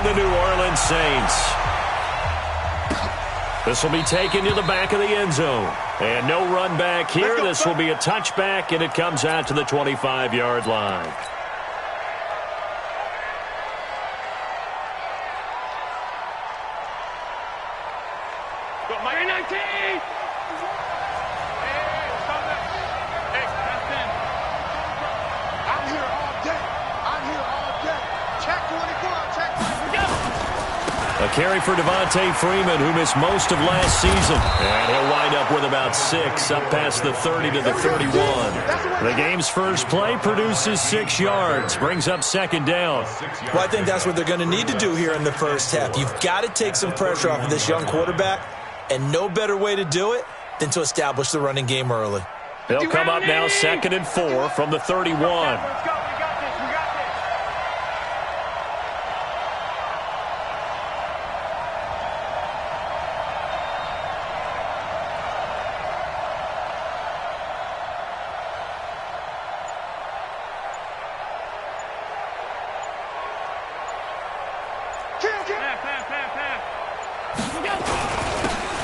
the New Orleans Saints. This will be taken to the back of the end zone. And no run back here. This will be a touchback, and it comes out to the 25-yard line. A carry for Devontae Freeman, who missed most of last season. And he'll wind up with about 6, up past the 30 to the 31. The game's first play produces 6 yards, brings up second down. Well, I think that's what they're going to need to do here in the first half. You've got to take some pressure off of this young quarterback, and no better way to do it than to establish the running game early. They'll come up now 2nd and 4 from the 31.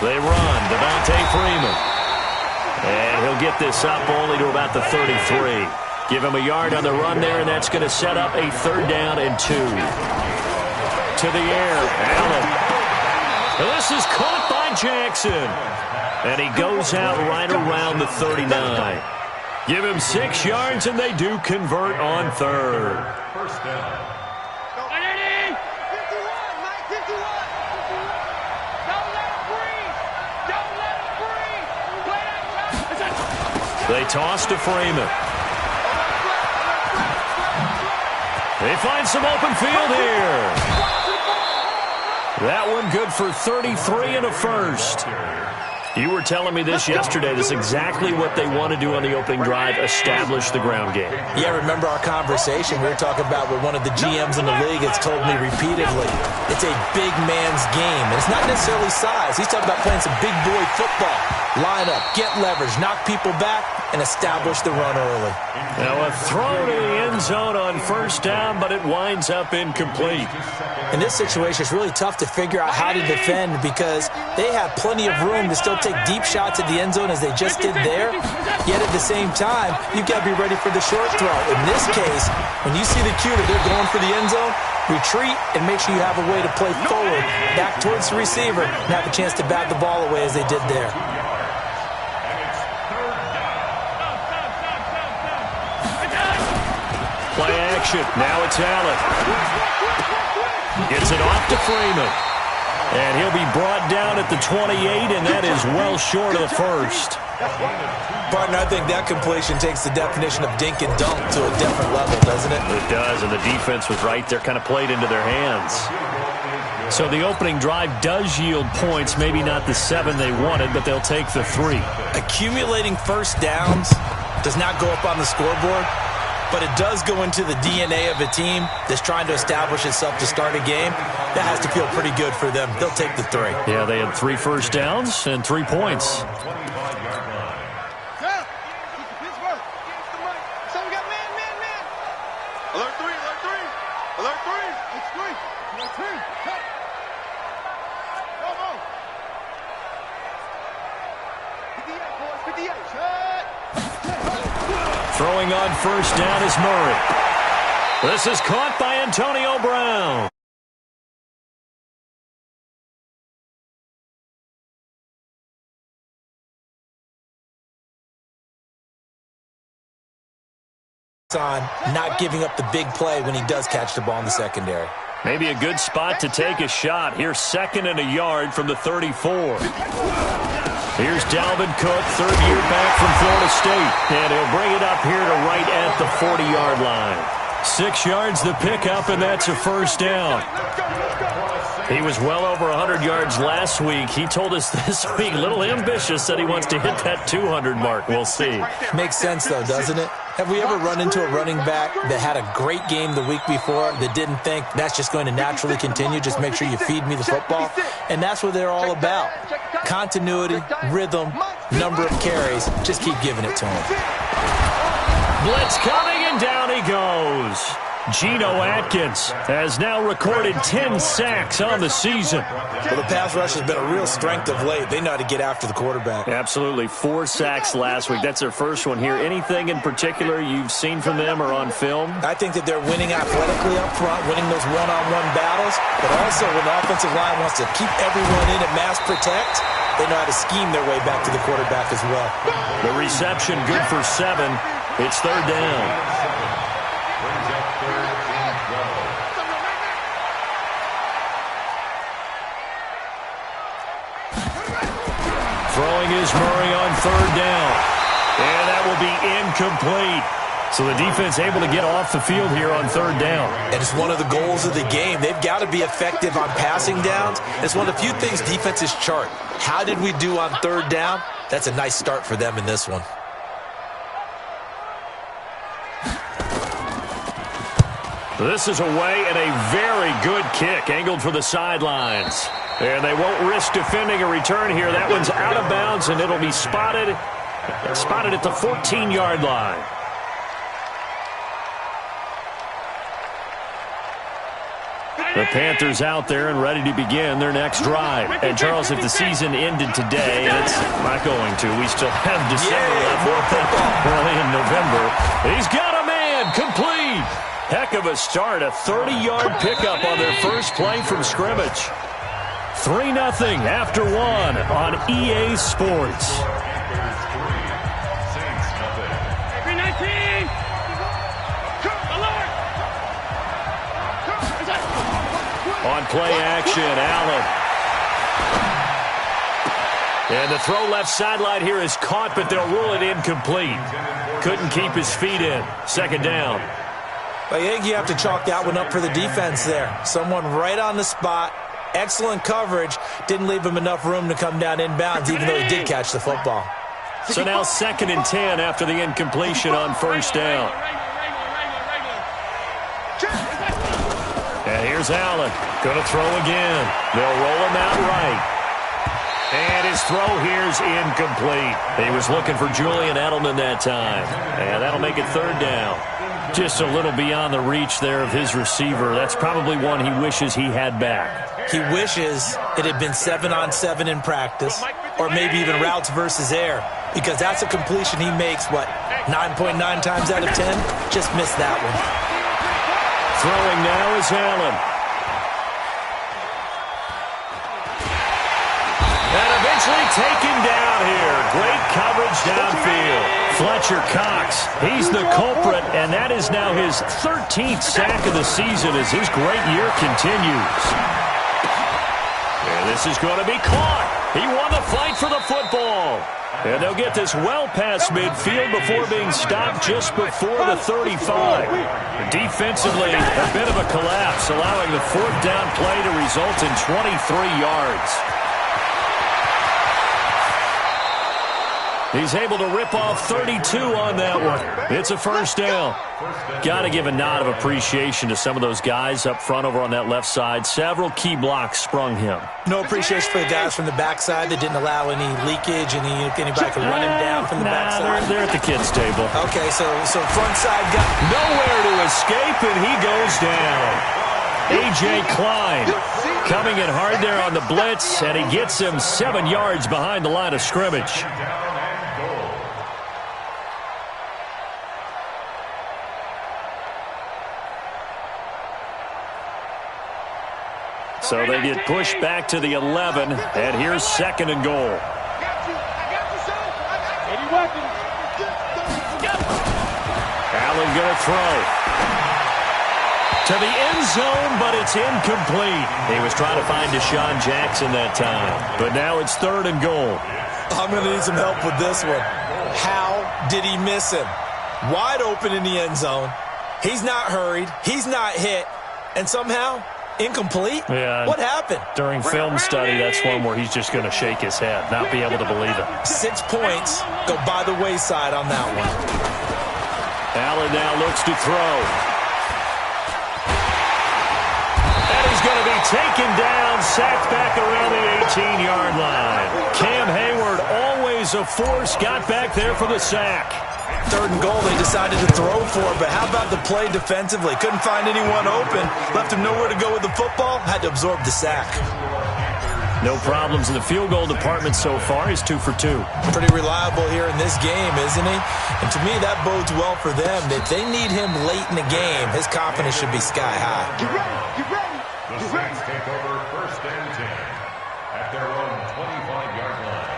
They run, Devontae Freeman. And he'll get this up only to about the 33. Give him a yard on the run there, and that's going to set up a 3rd down and 2. To the air, Allen. And this is caught by Jackson. And he goes out right around the 39. Give him 6 yards, and they do convert on 3rd. First down. They toss to Freeman. They find some open field here. That one good for 33 and a first. You were telling me this yesterday. This is exactly what they want to do on the opening drive, establish the ground game. Yeah, remember our conversation we were talking about with one of the GMs in the league has told me repeatedly. It's a big man's game, and it's not necessarily size. He's talking about playing some big boy football. Line up, get leverage, knock people back, and establish the run early. Now a throw to the end zone on first down, but it winds up incomplete. In this situation, it's really tough to figure out how to defend because they have plenty of room to still take deep shots at the end zone as they just did there. Yet at the same time, you've got to be ready for the short throw. In this case, when you see the cue that they're going for the end zone, retreat and make sure you have a way to play forward, back towards the receiver, and have a chance to bat the ball away as they did there. Play action. Now it's Allen. Gets it off to Freeman. And he'll be brought down at the 28, and that is well short of the first. Partner, I think that completion takes the definition of dink and dunk to a different level, doesn't it? It does, and the defense was right there, kind of played into their hands. So the opening drive does yield points, maybe not the 7 they wanted, but they'll take the 3. Accumulating first downs does not go up on the scoreboard, but it does go into the DNA of a team that's trying to establish itself to start a game. That has to feel pretty good for them. They'll take the 3. Yeah, they had 3 first downs and 3 points. Throwing on first down is Murray. This is caught by Antonio Brown. On not giving up the big play when he does catch the ball in the secondary. Maybe a good spot to take a shot. Here's 2nd and a yard from the 34. Here's Dalvin Cook, 3rd year back from Florida State. And he'll bring it up here to right at the 40-yard line. 6 yards the pickup, and that's a first down. He was well over 100 yards last week. He told us this week, a little ambitious, that he wants to hit that 200 mark. We'll see. Makes sense, though, doesn't it? Have we ever run into a running back that had a great game the week before that didn't think that's just going to naturally continue? Just make sure you feed me the football. And that's what they're all about. Continuity, rhythm, number of carries. Just keep giving it to him. Blitz coming, and down he goes. Geno Atkins has now recorded 10 sacks on the season. Well, the pass rush has been a real strength of late. They know how to get after the quarterback. Absolutely. 4 sacks last week. That's their first one here. Anything in particular you've seen from them or on film? I think that they're winning athletically up front, winning those one-on-one battles, but also when the offensive line wants to keep everyone in and mass protect, they know how to scheme their way back to the quarterback as well. The reception good for 7. It's third down. Throwing is Murray on third down. And that will be incomplete. So the defense able to get off the field here on third down. And it's one of the goals of the game. They've got to be effective on passing downs. It's one of the few things defenses chart. How did we do on third down? That's a nice start for them in this one. This is away and a very good kick angled for the sidelines. And they won't risk defending a return here. That one's out of bounds, and it'll be spotted at the 14-yard line. The Panthers out there and ready to begin their next drive. And, Charles, if the season ended today, and it's not going to, we still have December left, early in November. He's got a man, complete. Heck of a start, a 30-yard pickup on their first play from scrimmage. 3-0 after 1 on EA Sports. On play action, Allen. And the throw left sideline here is caught, but they'll rule it incomplete. Couldn't keep his feet in. Second down. I think you have to chalk that one up for the defense there. Someone right on the spot. Excellent coverage. Didn't leave him enough room to come down inbounds, even though he did catch the football. So now 2nd and 10 after the incompletion on first down. And here's Allen. Going to throw again. They'll roll him out right. And his throw here's incomplete. He was looking for Julian Edelman that time. And that'll make it third down. Just a little beyond the reach there of his receiver. That's probably one he wishes he had back. He wishes it had been 7-on-7 in practice, or maybe even routes versus air, because that's a completion he makes, 9.9 times out of 10? Just missed that one. Throwing now is Allen. And eventually taken down here. Great coverage downfield. Fletcher Cox, he's the culprit, and that is now his 13th sack of the season as his great year continues. And this is going to be caught. He won the fight for the football. And they'll get this well past midfield before being stopped just before the 35. Defensively, a bit of a collapse, allowing the 4th down play to result in 23 yards. He's able to rip off 32 on that one. It's a first down. Got to give a nod of appreciation to some of those guys up front over on that left side. Several key blocks sprung him. No appreciation for the guys from the backside that didn't allow any leakage, and anybody could run him down from the backside. They're at the kids' table. Okay, so front side got nowhere to escape, and he goes down. A.J. Klein coming in hard there on the blitz, and he gets him 7 yards behind the line of scrimmage. So they get pushed back to the 11, and here's 2nd and goal. Allen going to throw. To the end zone, but it's incomplete. He was trying to find Deshaun Jackson that time, but now it's 3rd and goal. I'm going to need some help with this one. How did he miss him? Wide open in the end zone. He's not hurried. He's not hit. And somehow, incomplete? Yeah. What happened? During film study, that's one where he's just going to shake his head, not be able to believe it. 6 points go by the wayside on that one. Allen now looks to throw. And he's going to be taken down, sacked back around the 18-yard line. Cam Hayward, always a force, got back there for the sack. 3rd and goal they decided to throw for, but how about the play defensively? Couldn't find anyone open, left him nowhere to go with the football, had to absorb the sack. No problems in the field goal department so far. He's 2 for 2. Pretty reliable here in this game, isn't he? And to me, that bodes well for them. If they need him late in the game, his confidence should be sky high. Get ready, get ready. The Saints take over 1st and 10 at their own 25-yard line.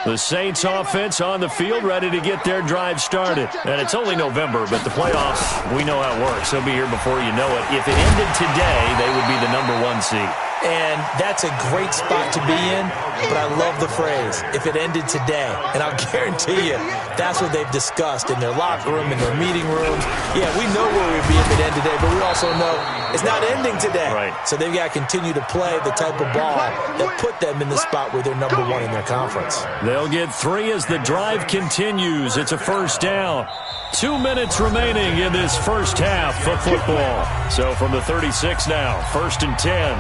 The Saints offense on the field, ready to get their drive started. And it's only November, but the playoffs, we know how it works. They'll be here before you know it. If it ended today, they would be the #1 seed. And that's a great spot to be in, but I love the phrase, if it ended today. And I'll guarantee you, that's what they've discussed in their locker room, in their meeting rooms. Yeah, we know where we'd be if it ended today, but we also know it's not ending today. Right. So they've got to continue to play the type of ball that put them in the spot where they're #1 in their conference. They'll get 3 as the drive continues. It's a 1st down. 2 minutes remaining in this first half of football. So from the 36 now, 1st and 10.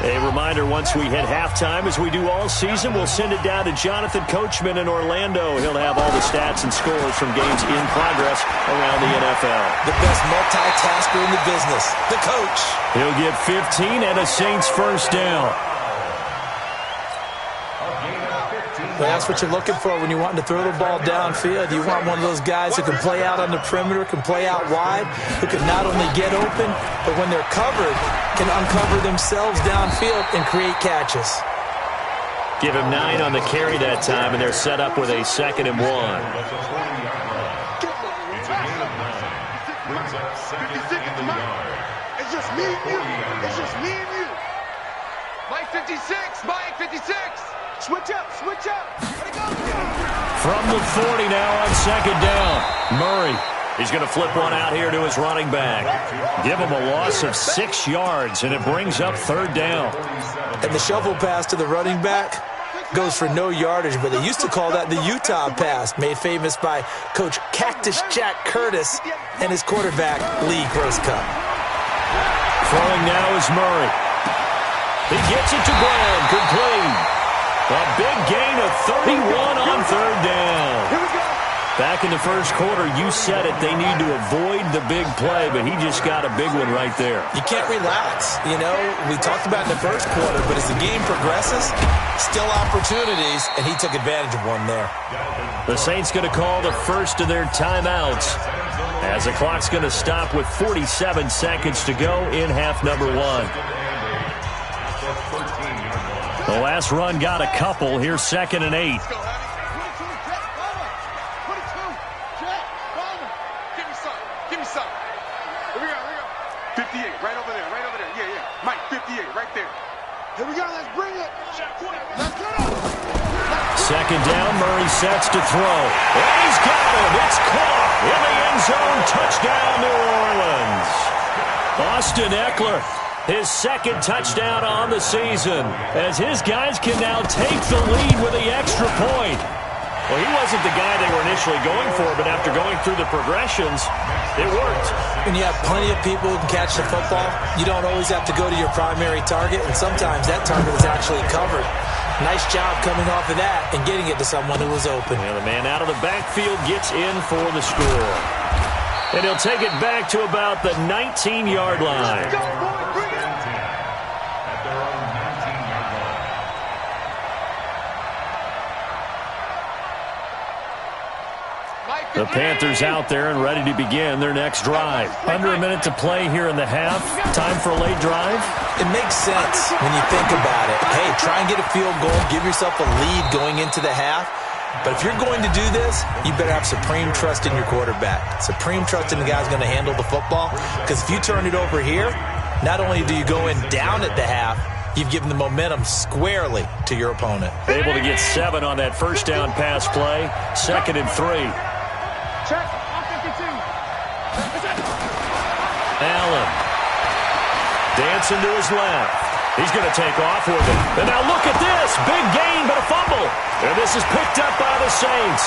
A reminder, once we hit halftime, as we do all season, we'll send it down to Jonathan Coachman in Orlando. He'll have all the stats and scores from games in progress around the NFL. The best multitasker in the business, the coach. He'll get 15 and a Saints 1st down. Well, that's what you're looking for when you're wanting to throw the ball downfield. You want one of those guys who can play out on the perimeter, can play out wide, who can not only get open, but when they're covered, can uncover themselves downfield and create catches. Give him 9 on the carry that time, and they're set up with a 2nd and 1. It's a 40-yard line. It's a gain of 9. Brings up 2nd and the yard. It's just me and you. It's just me and you. Mike 56. Mike 56. Switch up. Switch up. Let it go. From the 40 now on 2nd down. Murray. He's going to flip one out here to his running back. Give him a loss of 6 yards, and it brings up 3rd down. And the shovel pass to the running back goes for no yardage, but they used to call that the Utah pass, made famous by Coach Cactus Jack Curtis and his quarterback, Lee Groscup. Throwing now is Murray. He gets it to Brown, complete. A big gain of 31 on 3rd down. Here we go. Back in the first quarter, you said it, they need to avoid the big play, but he just got a big one right there. You can't relax. You know, we talked about in the first quarter, but as the game progresses, still opportunities, and he took advantage of one there. The Saints going to call the first of their timeouts as the clock's going to stop with 47 seconds to go in half number 1. The last run got a couple. Here's 2nd and 8. Give me some. Here we go. 58, right over there. Yeah. Mike, 58, right there. Here we go. Let's bring it. Let's go. 2nd down. Murray sets to throw. And he's got him. It's caught in the end zone. Touchdown, New Orleans. Austin Eckler, his 2nd touchdown on the season, as his guys can now take the lead with the extra point. Well, he wasn't the guy they were initially going for, but after going through the progressions, it worked. When you have plenty of people who can catch the football, you don't always have to go to your primary target, and sometimes that target is actually covered. Nice job coming off of that and getting it to someone who was open. And the man out of the backfield gets in for the score. And he'll take it back to about the 19-yard line. Let's go, boy. Bring it. At their own 19-yard line. The Panthers out there and ready to begin their next drive. Under a minute to play here in the half. Time for a late drive. It makes sense when you think about it. Hey, try and get a field goal. Give yourself a lead going into the half. But if you're going to do this, you better have supreme trust in your quarterback. Supreme trust in the guy who's going to handle the football. Because if you turn it over here, not only do you go in down at the half, you've given the momentum squarely to your opponent. Able to get 7 on that first down pass play. 2nd and 3. Check. On 52. Allen. Dancing to his left. He's going to take off with it. And now look at this. Big gain, but a fumble. And this is picked up by the Saints.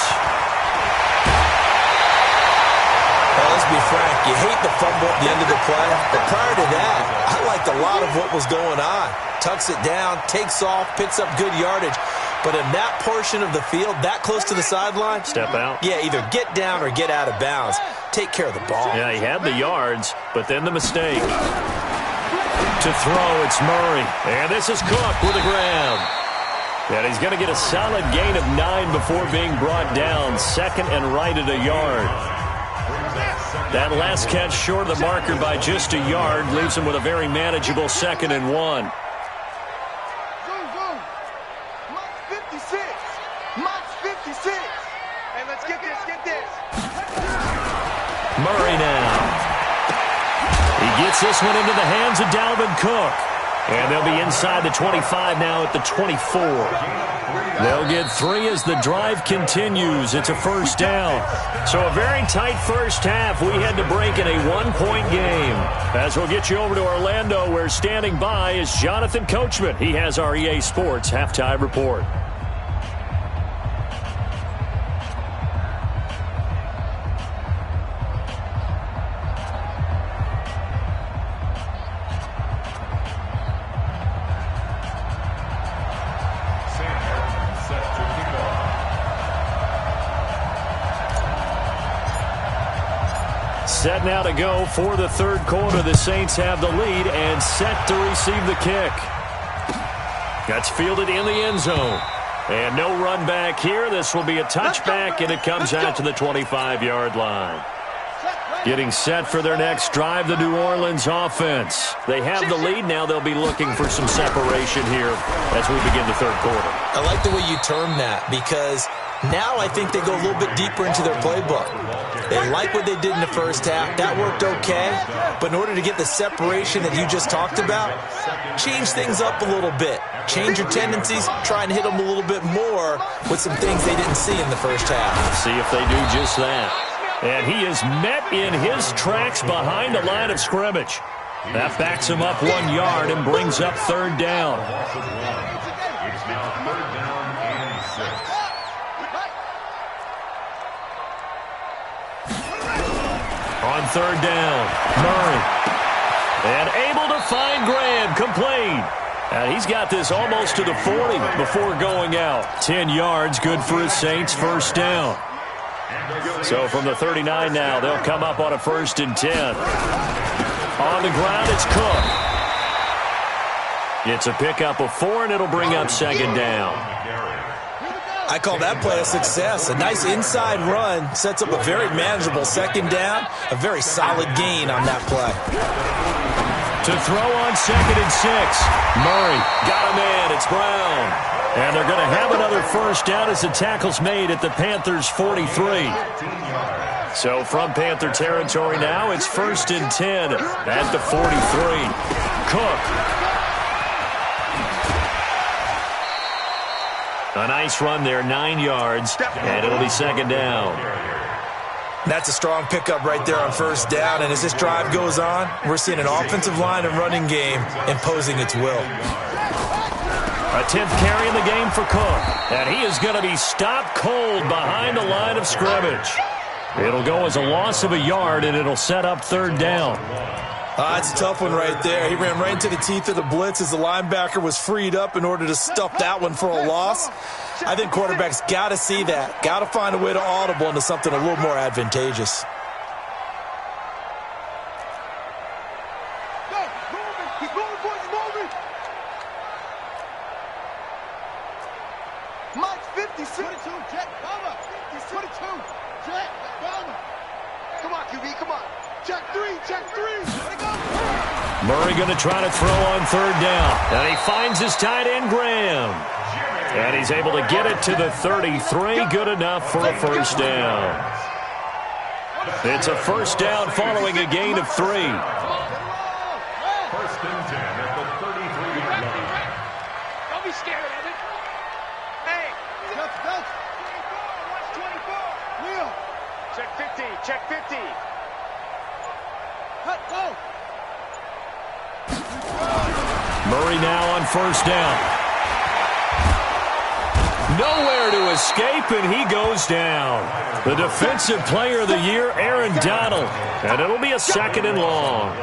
Well, this be frank, you hate the fumble at the end of the play, but prior to that, I liked a lot of what was going on. Tucks it down, takes off, picks up good yardage. But in that portion of the field, that close to the sideline, step out. Yeah, either get down or get out of bounds. Take care of the ball. Yeah, he had the yards, but then the mistake. To throw, it's Murray. And this is Cook with a grab. And he's going to get a solid gain of 9 before being brought down. Second and right at a yard. That last catch short of the marker by just a yard leaves him with a very manageable 2nd and 1. Murray now. He gets this one into the hands of Dalvin Cook. And they'll be inside the 25 now at the 24. They'll get 3 as the drive continues. It's a first down. So a very tight first half. We had to break in a 1-point game. As we'll get you over to Orlando, where standing by is Jonathan Coachman. He has our EA Sports halftime report. Set now to go for the third quarter. The Saints have the lead and set to receive the kick. That's fielded in the end zone. And no run back here. This will be a touchback, and it comes out to the 25-yard line. Getting set for their next drive, the New Orleans offense. They have the lead. Now they'll be looking for some separation here as we begin the third quarter. I like the way you term that, because now I think they go a little bit deeper into their playbook. They like what they did in the first half. That worked okay. But in order to get the separation that you just talked about, change things up a little bit. Change your tendencies. Try and hit them a little bit more with some things they didn't see in the first half. See if they do just that. And he is met in his tracks behind the line of scrimmage. That backs him up 1 yard and brings up third down. It's now third down and 6. On third down, Murray. And able to find Graham, complete. And he's got this almost to the 40 before going out. 10 yards, good for his Saints, first down. So from the 39 now, they'll come up on a 1st and 10. On the ground, it's Cook. It's a pickup of 4, and it'll bring up 2nd down. I call that play a success. A nice inside run sets up a very manageable 2nd down. A very solid gain on that play. To throw on 2nd and 6. Murray got a man. It's Brown. And they're going to have another first down as the tackle's made at the Panthers' 43. So from Panther territory now, it's 1st and 10 at the 43. Cook. A nice run there, 9 yards, and it'll be 2nd down. That's a strong pickup right there on first down, and as this drive goes on, we're seeing an offensive line and running game imposing its will. A 10th carry in the game for Cook, and he is going to be stopped cold behind the line of scrimmage. It'll go as a loss of a yard, and it'll set up third down. It's a tough one right there. He ran right into the teeth of the blitz as the linebacker was freed up in order to stuff that one for a loss. I think quarterbacks got to see that. Got to find a way to audible into something a little more advantageous. Mike 56. 22, check. 22, check. Come on, QB, come on. Check 3, check 3. Murray going to try to throw on third down. And he finds his tight end, Graham. And he's able to get it to the 33. Good enough for a first down. It's a first down following a gain of 3. 1st and 10 at the 33-yard line. Don't be scared of it. Hey. Watch 24. Wheel. Check 50, check 50. Go. Murray now on first down. Nowhere to escape, and he goes down. The Defensive Player of the Year, Aaron Donald. And it'll be a 2nd and long.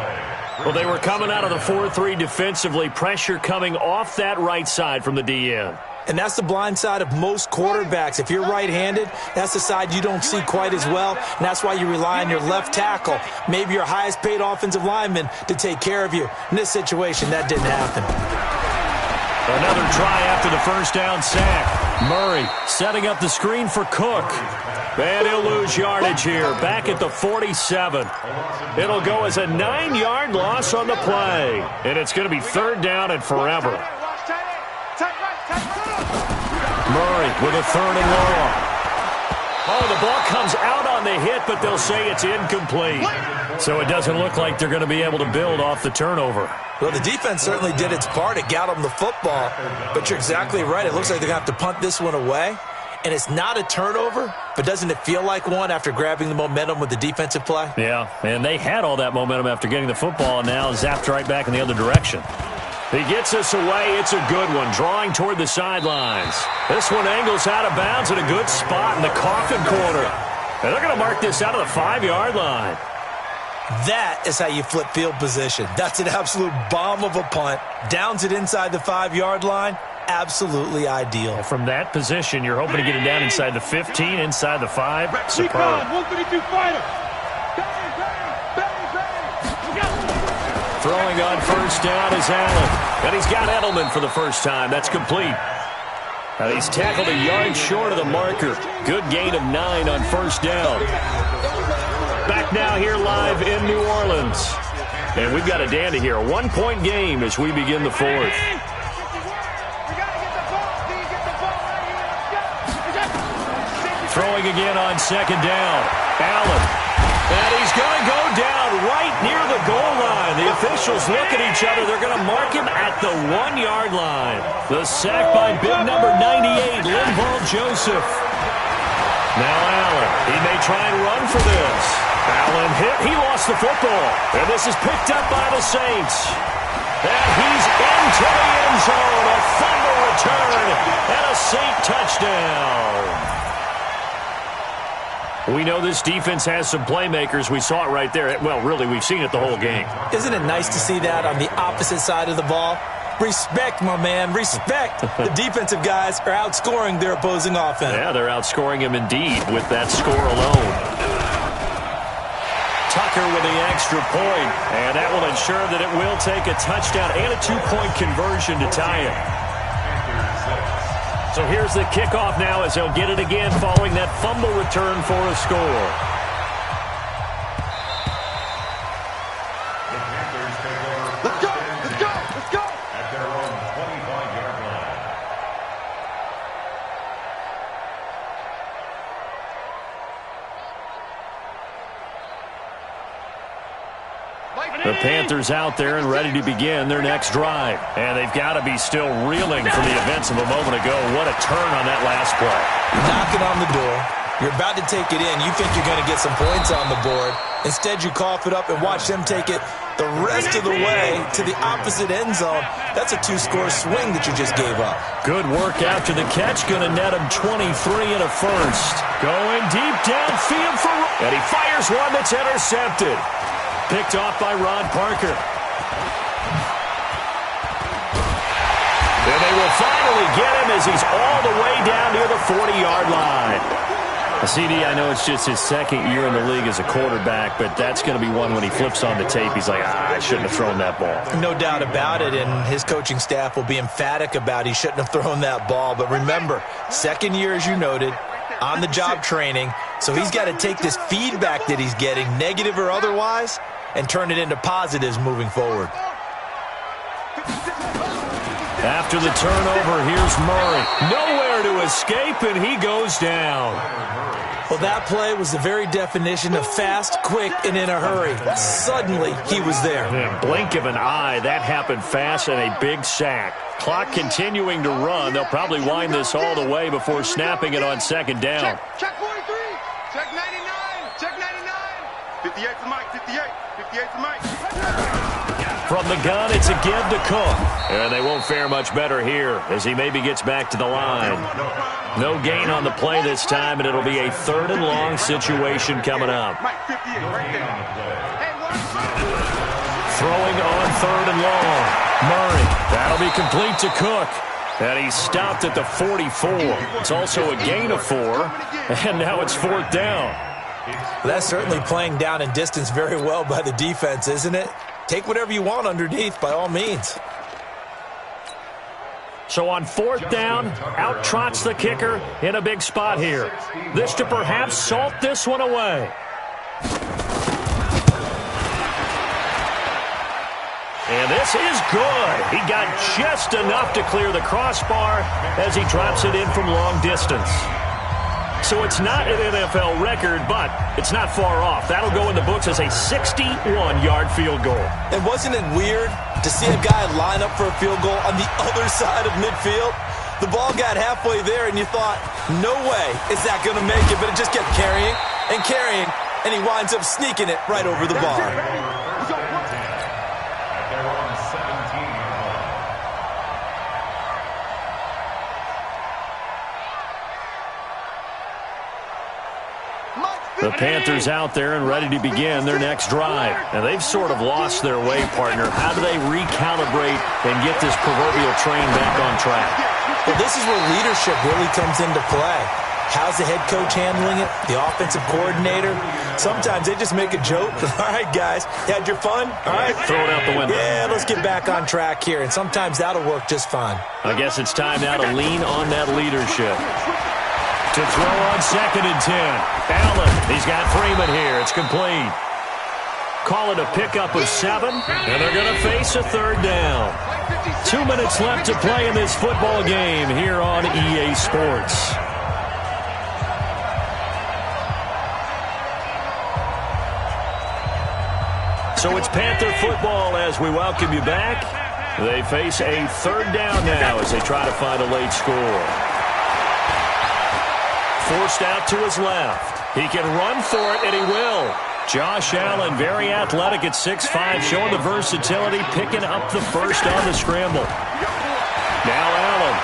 Well, they were coming out of the 4-3 defensively. Pressure coming off that right side from the DN. And that's the blind side of most quarterbacks. If you're right-handed, that's the side you don't see quite as well, and that's why you rely on your left tackle, maybe your highest-paid offensive lineman, to take care of you. In this situation, that didn't happen. Another try after the first down sack. Murray setting up the screen for Cook. And he'll lose yardage here, back at the 47. It'll go as a 9-yard loss on the play, and it's going to be 3rd down and forever. Murray with a 3rd and long. Oh, the ball comes out on the hit, but they'll say it's incomplete. So it doesn't look like they're going to be able to build off the turnover. Well, the defense certainly did its part to get them the football, but you're exactly right. It looks like they're going to have to punt this one away. And it's not a turnover, but doesn't it feel like one after grabbing the momentum with the defensive play? Yeah, and they had all that momentum after getting the football, and now zapped right back in the other direction. He gets us away. It's a good one, drawing toward the sidelines. This one angles out of bounds at a good spot in the coffin corner. And they're going to mark this out of the 5-yard line. That is how you flip field position. That's an absolute bomb of a punt. Downs it inside the 5-yard line. Absolutely ideal. From that position, you're hoping to get it down inside the 15, inside the 5. Superb. Throwing on first down is Allen. And he's got Edelman for the first time. That's complete. Now he's tackled a yard short of the marker. Good gain of 9 on first down. Back now here live in New Orleans. And we've got a dandy here. A 1-point game as we begin the 4th. Throwing again on 2nd down. Allen. And he's going to go down right near the goal line. The officials look at each other. They're going to mark him at the 1-yard line. The sack by big number 98, Linval Joseph. Now Allen. He may try and run for this. Allen hit. He lost the football. And this is picked up by the Saints. And he's into the end zone. A fumble return and a Saint touchdown. We know this defense has some playmakers. We saw it right there. Well, really, we've seen it the whole game. Isn't it nice to see that on the opposite side of the ball? Respect, my man, respect. The defensive guys are outscoring their opposing offense. Yeah, they're outscoring him indeed with that score alone. Tucker with the extra point, and that will ensure that it will take a touchdown and a 2-point conversion to tie it. So here's the kickoff now as they'll get it again following that fumble return for a score. Let's go, let's go, let's go. At their own 25-yard line. The Panthers out there and ready to begin their next drive. And they've got to be still reeling from the events of a moment ago. What a turn on that last play. Knocking on the door. You're about to take it in. You think you're going to get some points on the board. Instead, you cough it up and watch them take it the rest of the way to the opposite end zone. That's a 2-score swing that you just gave up. Good work after the catch. Going to net him 23 and a first. Going deep downfield for... And he fires one that's intercepted. Picked off by Ron Parker. And they will finally get him as he's all the way down near the 40-yard line. CD, I know it's just his 2nd year in the league as a quarterback, but that's going to be one when he flips on the tape. He's like, I shouldn't have thrown that ball. No doubt about it, and his coaching staff will be emphatic about he shouldn't have thrown that ball. But remember, 2nd year, as you noted, on-the-job training, so he's got to take this feedback that he's getting, negative or otherwise, and turn it into positives moving forward. After the turnover, here's Murray. Nowhere to escape, and he goes down. Well, that play was the very definition of fast, quick, and in a hurry. Suddenly, he was there. In a blink of an eye, that happened fast and a big sack. Clock continuing to run. They'll probably wind this all the way before snapping it on 2nd down. Check 43. Check 99. Check 99. 58 for Mike. 58. 58 for Mike. From the gun, it's a give to Cook. And they won't fare much better here as he maybe gets back to the line. No gain on the play this time, and it'll be a 3rd and long situation coming up. Throwing on 3rd and long. Murray, that'll be complete to Cook. And he stopped at the 44. It's also a gain of 4, and now it's 4th down. That's certainly playing down in distance very well by the defense, isn't it? Take whatever you want underneath, by all means. So on 4th down, out trots the kicker in a big spot here. This to perhaps salt this one away. And this is good. He got just enough to clear the crossbar as he drops it in from long distance. So it's not an NFL record, but it's not far off. That'll go in the books as a 61-yard field goal. And wasn't it weird to see a guy line up for a field goal on the other side of midfield? The ball got halfway there, and you thought, no way is that going to make it, but it just kept carrying and carrying, and he winds up sneaking it right over the bar. The Panthers out there and ready to begin their next drive. And they've sort of lost their way, partner. How do they recalibrate and get this proverbial train back on track? Well, this is where leadership really comes into play. How's the head coach handling it? The offensive coordinator? Sometimes they just make a joke. All right, guys, you had your fun? All right. Throw it out the window. Yeah, let's get back on track here. And sometimes that'll work just fine. I guess it's time now to lean on that leadership. To throw on 2nd and 10. Allen, he's got Freeman here. It's complete. Call it a pickup of 7, and they're going to face a 3rd down. 2 minutes left to play in this football game here on EA Sports. So it's Panther football as we welcome you back. They face a 3rd down now as they try to find a late score. Forced out to his left. He can run for it, and he will. Josh Allen, very athletic at 6'5", showing the versatility, picking up the first on the scramble. Now Allen.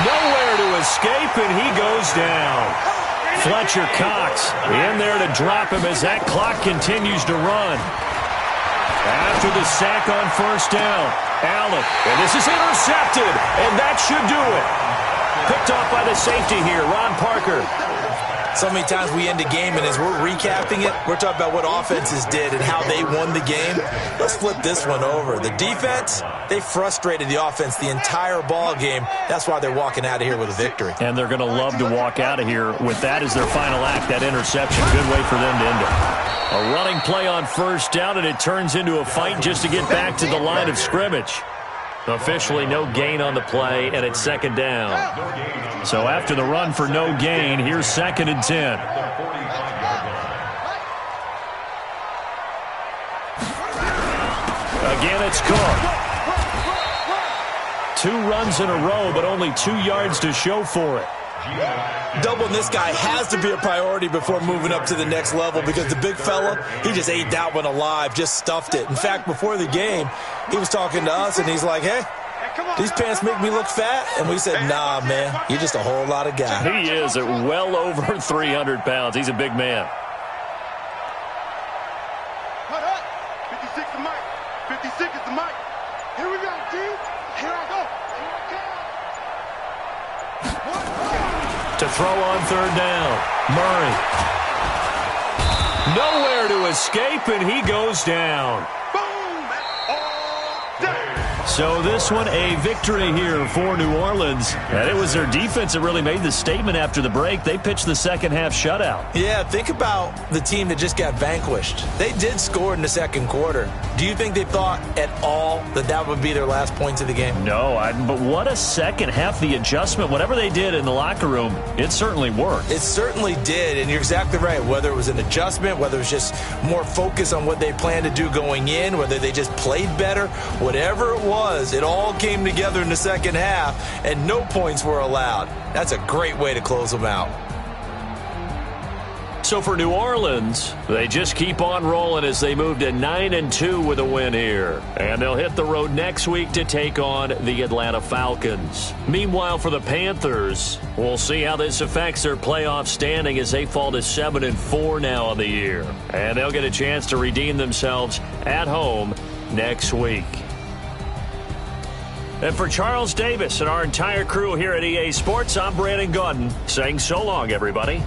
Nowhere to escape, and he goes down. Fletcher Cox in there to drop him as that clock continues to run. After the sack on 1st down, Allen, and this is intercepted, and that should do it. Picked off by the safety here, Ron Parker. So many times we end a game, and as we're recapping it, we're talking about what offenses did and how they won the game. Let's flip this one over. The defense, they frustrated the offense the entire ball game. That's why they're walking out of here with a victory. And they're going to love to walk out of here with that as their final act, that interception. Good way for them to end it. A running play on 1st down, and it turns into a fight just to get back to the line of scrimmage. Officially no gain on the play, and it's 2nd down. So after the run for no gain, here's 2nd and 10. Again, it's Cook. 2 runs in a row, but only 2 yards to show for it. Doubling this guy has to be a priority before moving up to the next level because the big fella, he just ate that one alive, just stuffed it. In fact, before the game, he was talking to us, and he's like, hey, these pants make me look fat. And we said, nah, man, you're just a whole lot of guy. He is at well over 300 pounds. He's a big man. Hold up. 56 is Mike. 56 is the Mike. Here we go, D. Here I go. To throw on 3rd down, Murray. Nowhere to escape, and he goes down. Boom. All day. So this one, a victory here for New Orleans. And it was their defense that really made the statement after the break. They pitched the second-half shutout. Yeah, think about the team that just got vanquished. They did score in the 2nd quarter. Do you think they thought at all that that would be their last points of the game? No, but what a second half. The adjustment, whatever they did in the locker room, it certainly worked. It certainly did, and you're exactly right. Whether it was an adjustment, whether it was just more focus on what they planned to do going in, whether they just played better, whatever it was, it all came together in the 2nd half, and no points were allowed. That's a great way to close them out. So for New Orleans, they just keep on rolling as they move to 9-2 with a win here. And they'll hit the road next week to take on the Atlanta Falcons. Meanwhile, for the Panthers, we'll see how this affects their playoff standing as they fall to 7-4 now on the year. And they'll get a chance to redeem themselves at home next week. And for Charles Davis and our entire crew here at EA Sports, I'm Brandon Gaudin saying so long, everybody.